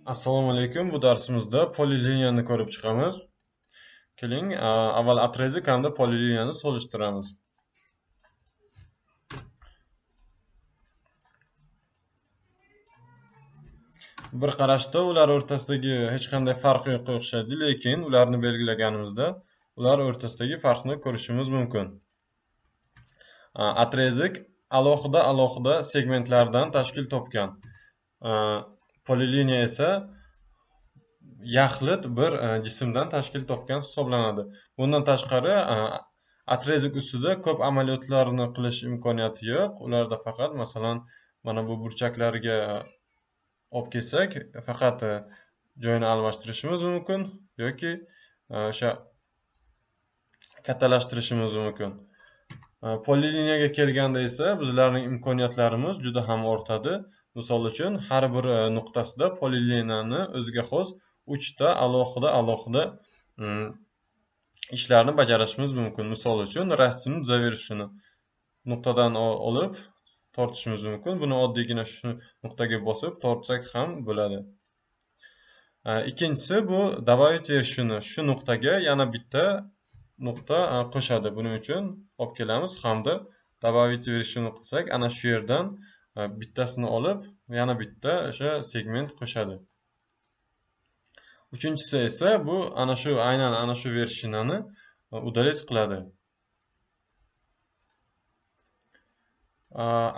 Assalomu alaykum. Bu darsimizda poliliniyani ko'rib chiqamiz. Keling, avval atrezik hamda poliliniyani solishtiramiz. Bir qarashda ular o'rtasidagi hech qanday farq yo'qqa o'xshaydi, lekin ularni belgilaganimizda ular o'rtasidagi farqni ko'rishimiz mumkin. Atrezik alohida segmentlardan tashkil topgan. Poliliniya esa yaxlit bir jismdan tashkil topgan hisoblanadi. Bundan tashqari, atrezik ustida ko'p amaliyotlarni qilish imkoniyati yo'q. Ularda faqat, masalan, mana bu burchaklarga olib kelsak, faqat joyini almashtirishimiz mumkin yoki o'sha kattalashtirishimiz mumkin. Poliliniyaga kelganda esa bizlarning imkoniyatlarimiz juda ham ortadi. Misol uchun, har bir nuqtasida poliliniyani o'ziga xos 3 ta alohida ishlarni bajarishimiz mumkin. Misol uchun, rastini zaverishini nuqtadan olib tortishimiz mumkin. Buni oddiygina shu nuqtaga bosib tortsak ham bo'ladi. Ikkinchisi bu добавить verishini shu nuqtaga yana bitta nuqta qo'shadi. Buning uchun olib kelamiz hamda добавить verishini qilsak, ana shu yerdan bittasini olib, yana bitta o'sha segment qo'shadi. Uchinchisi esa bu aynan ana shu verishinani удалить qiladi.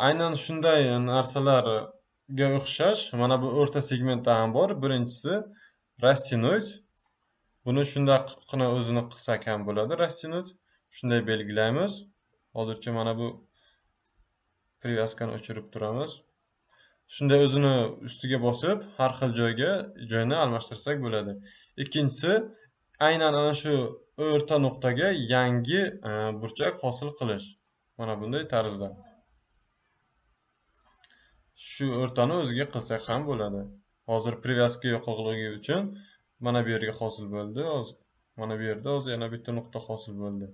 Aynan shunday narsalarga o'xshash mana bu o'rta segmentda ham bor. Birinchisi rastянуть. Buni shundaqgina o'zini qilsak ham bo'ladi. Rastянуть shunday belgilaymiz. Hozircha mana bu привязкani o'chirib turamiz. Shunday o'zini ustiga bosib, har xil joyni almashtirsak bo'ladi. Ikkinchisi, aynan ana shu o'rta nuqtaga yangi burchak hosil qilish. Mana bunday tarzda. Shu o'rtani o'ziga qilsak ham bo'ladi. Hozir привязка yo'qligi uchun mana bu yerga hosil bo'ldi. Mana bu yerda hozir yana bitta nuqta hosil bo'ldi.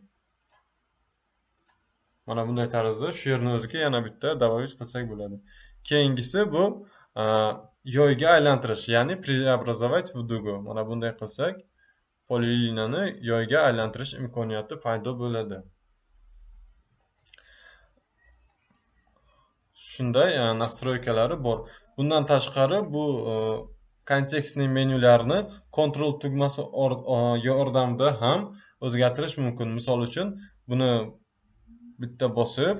Mana bunday tarzda shu yerni o'ziga yana bitta добавить qilsak bo'ladi. Keyingisi bu yoyga aylantirish, ya'ni преобразовать в дугу. Mana bunday qilsak, poliliniyani yoyga aylantirish imkoniyati paydo bo'ladi. Shunday nastroykalari bor. Bundan tashqari bu kontekstli menyularni kontrol tugmasi yordamida ham o'zgartirish mumkin. Misol uchun, buni bitta bosib,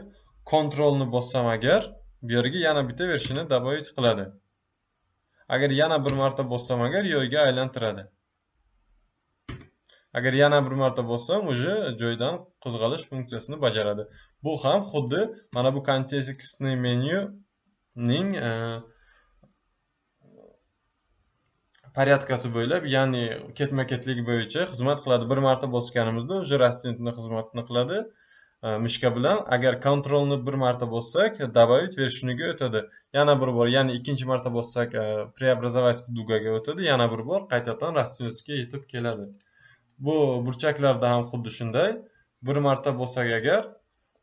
kontrolni bossam agar, bu yerga yana bitta verishini добавить qiladi. Agar yana bir marta bossam agar, yoyga aylantiradi. Agar yana bir marta bossam, o'sha joydan qo'zg'alish funksiyasini bajaradi. Bu ham xuddi mana bu kontekstli menyuning porядкasi bo'ylab, ya'ni ketma-ketligi bo'yicha xizmat qiladi. Bir marta bosganimizda o'sha rastянutni xizmatini qiladi. Mishka bilan agar kontrolni bir marta bossak, добавить verishiniga o'tadi. Yana bir bor, ya'ni ikkinchi marta bossak, преобразовать в дугаga o'tadi. Yana bir bor qaytadan rastянutga yetib keladi. Bu burchaklarda ham xuddi shunday. Bir marta bossak agar,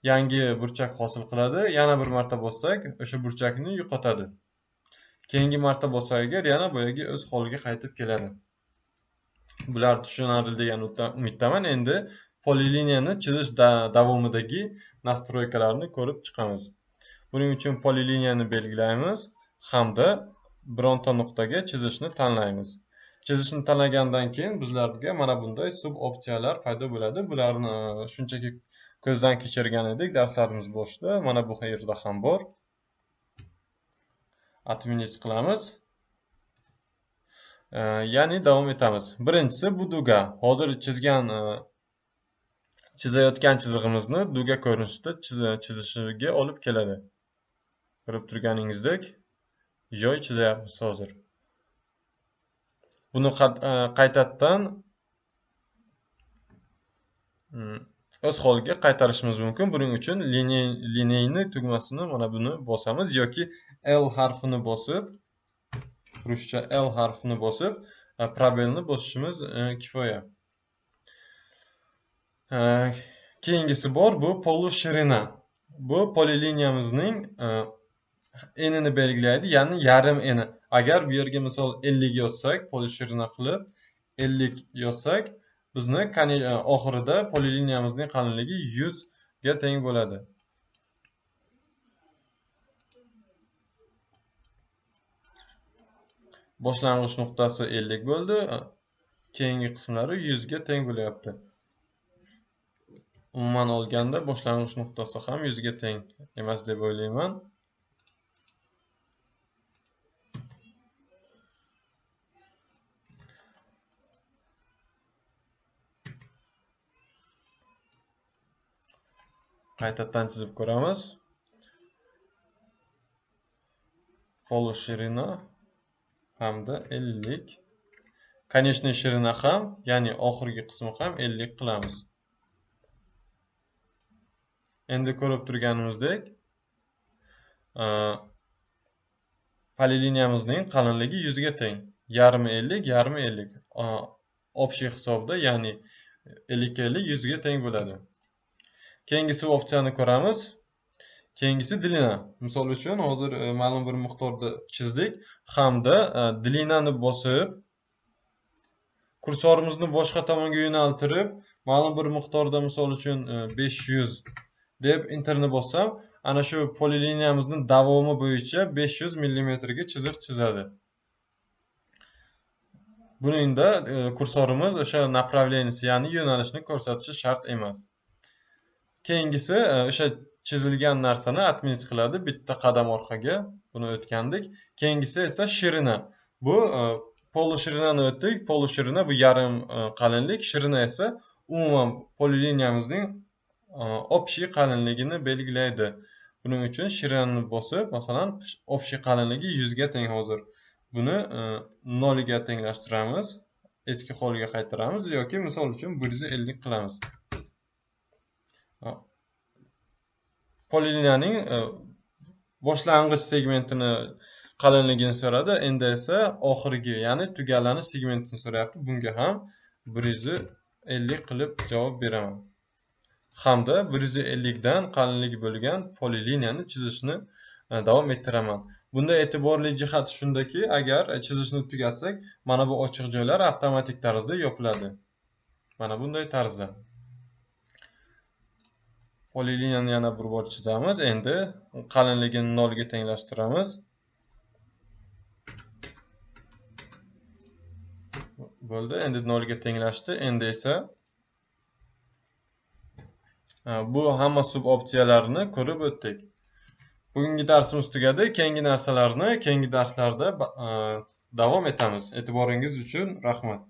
yangi burchak hosil qiladi. Yana bir marta bossak, o'sha burchakni yo'qotadi. Keyingi marta bossak agar, yana boyagi o'z holiga qaytib keladi. Bular tushunarli degan umiddaman. Endi poliliniyani chizish davomidagi nastroykalarni ko'rib chiqamiz. Buning uchun poliliniyani belgilaymiz hamda bironta nuqtaga chizishni tanlaymiz. Chizishni tanlagandan keyin bizlarga mana bunday sub opsiyalar paydo bo'ladi. Bularni shunchaki ko'zdan kechirgan edik darslarimiz boshida. Mana bu yerda ham bor. Отменить qilamiz. Ya'ni davom etamiz. Birinchisi bu duga. Hozir chizayotgan chizig'imizni duga ko'rinishida chizishiga olib keladi. Ko'rib turganingizdek, yoy chizayapmiz hozir. Buni qaytadan o'z holiga qaytarishimiz mumkin. Buning uchun lineyni tugmasini mana buni bosamiz yoki L harfini bosib, ruscha L harfini bosib, probelni bosishimiz kifoya. Keyingisi bor, bu polushirina. Bu poliliniyamizning enini belgilaydi, ya'ni yarim eni. Agar bu yerga misol 50 yozsak, polishirina qilib 50 yozsak, bizni oxirida poliliniyamizning qalinligi 100 ga teng bo'ladi. Boshlang'ich nuqtasi 50 bo'ldi, keyingi qismlari 100 ga teng bo'lyapti. Umuman olganda boshlang'ich nuqtasi ham 100 ga teng emas deb o'ylayman. Qaytadan chizib ko'ramiz. Polishirina hamda 50. Конечно, shirina ham, ya'ni oxirgi qismi ham 50 qilamiz. Endi ko'rib turganimizdek, poliliniyamizning qalinligi 100 ga teng. Yarmi 50, yarmi 50. Общий hisobda, ya'ni 50 ga 50 100 ga teng bo'ladi. Keyingisi opsiyani ko'ramiz. Keyingisi dilina. Misol uchun hozir ma'lum bir miqdorda chizdik hamda dilinani bosib kursorimizni boshqa tomonga yo'naltirib, ma'lum bir miqdorda misol uchun 500 deb enterni bossam, ana shu poliliniyamizning davomi bo'yicha 500 mm ga chiziq chizadi. Buningda kursorimiz o'sha направленияsi, ya'ni yo'nalishni ko'rsatishi shart emas. Keyingisi o'sha chizilgan narsani отметить qiladi bitta qadam orqaga. Buni o'tgandik. Keyingisi esa shirina. Bu polishirinani o'tdik. Polishirina bu yarim qalinlik, shirina esa umuman poliliniyamizning общий qalinligini belgilaydi. Buning uchun shirinani bosib, masalan, общий qalinligi 100 ga teng hozir. Buni 0 ga tenglashtiramiz, eski holiga qaytaramiz yoki misol uchun 150 qilamiz. Poliliniyaning boshlang'ich segmentini qalinligini so'radi, endi esa oxirgi, ya'ni tugallanish segmentini so'rayapti. Bunga ham 150 qilib javob beraman. Hamda 150 dan qalinligi bo'lgan poliliniyani chizishni davom ettiraman. Bunda e'tiborli jihat shundaki, agar chizishni tugatsak, mana bu ochiq joylar avtomatik tarzda yopiladi. Mana bunday tarzda. Poliliniyani yana bir bor chizamiz. Endi qalinligini 0 ga tenglashtiramiz. Bo'ldi, endi 0 ga tenglashdi. Endi esa bu hamma sub opsiyalarini ko'rib o'tdik. Bugungi darsimiz tugadi. Keyingi narsalarni keyingi darslarda davom etamiz. E'tiboringiz uchun rahmat.